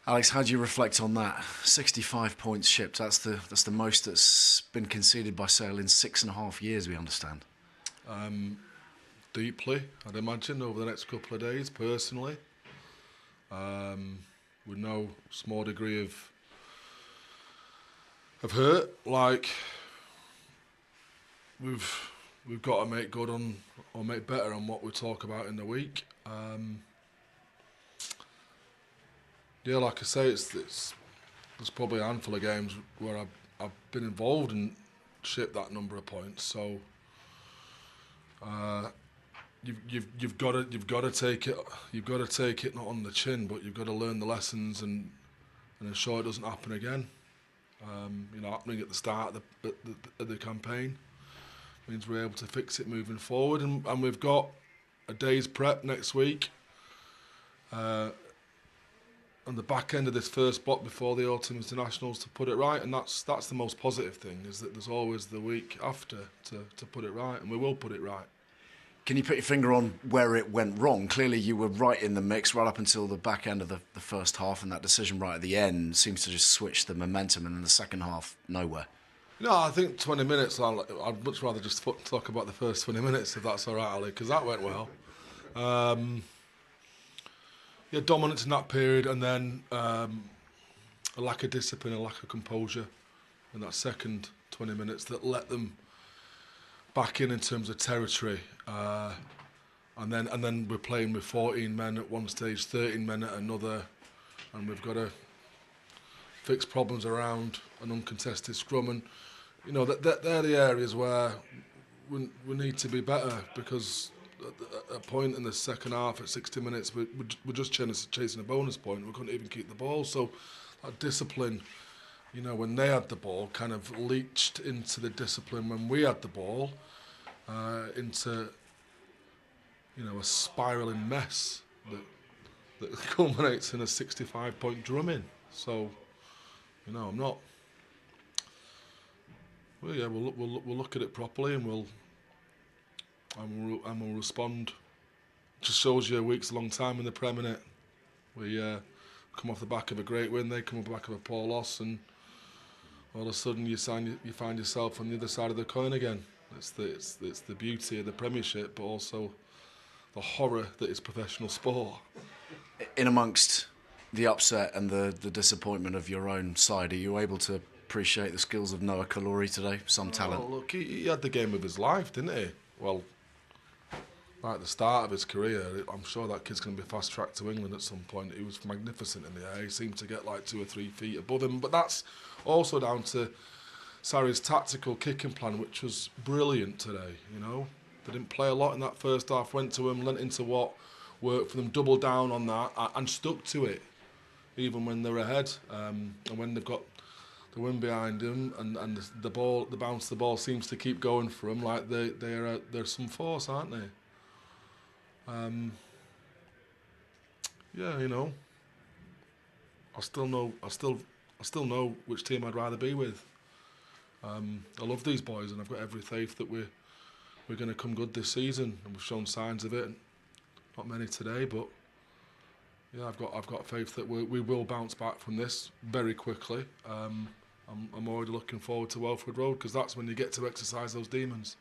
Alex, how do you reflect on that? 65 points shipped. That's the most that's been conceded by Sale in 6.5 years. We understand. Deeply, I'd imagine, over the next couple of days. Personally, with no small degree of hurt. Like we've got to make good on or make better on what we talk about in the week. Yeah, like I say, there's probably a handful of games where I've been involved and shipped that number of points. So you've got to take it not on the chin, but you've got to learn the lessons and ensure it doesn't happen again. Happening at the start of the campaign means we're able to fix it moving forward, and we've got a day's prep next week. On the back end of this first block before the autumn internationals to put it right, and that's the most positive thing, is that there's always the week after to put it right, and we will put it right. Can you put your finger on where it went wrong? Clearly you were right in the mix right up until the back end of the first half, and that decision right at the end seems to just switch the momentum, and in the second half, nowhere. No, I think 20 minutes, I'd much rather just talk about the first 20 minutes, if that's all right, Ali, because that went well. Dominance in that period, and then a lack of discipline, a lack of composure in that second 20 minutes that let them back in terms of territory. And then we're playing with 14 men at one stage, 13 men at another, and we've got to fix problems around an uncontested scrum. And they're the areas where we need to be better, because at a point in the second half at 60 minutes we're just chasing a bonus point. We couldn't even keep the ball. So that discipline, when they had the ball, kind of leached into the discipline when we had the ball, into a spiralling mess that culminates in a 65-point drumming. So I'm not. Well, yeah, we'll look at it properly, and we'll respond. Just shows you a week's a long time in the Prem, innit? We come off the back of a great win, they come off the back of a poor loss, and all of a sudden you find yourself on the other side of the coin again. It's the beauty of the Premiership, but also the horror that is professional sport. In amongst the upset and the disappointment of your own side, are you able to appreciate the skills of Noah Kalori today? Some talent. Oh, look, he had the game of his life, didn't he? Well, right at the start of his career, I'm sure that kid's going to be fast-tracked to England at some point. He was magnificent in the air. He seemed to get like 2 or 3 feet above him. But that's also down to Sarri's tactical kicking plan, which was brilliant today. They didn't play a lot in that first half, went to him, lent into what worked for them, doubled down on that, and stuck to it, even when they're ahead. And when they've got the wind behind them, and the bounce of the ball seems to keep going for them, like they're some force, aren't they? I still know which team I'd rather be with. I love these boys, and I've got every faith that we're going to come good this season, and we've shown signs of it. Not many today, but yeah, I've got faith that we will bounce back from this very quickly. I'm already looking forward to Welford Road, because that's when you get to exercise those demons.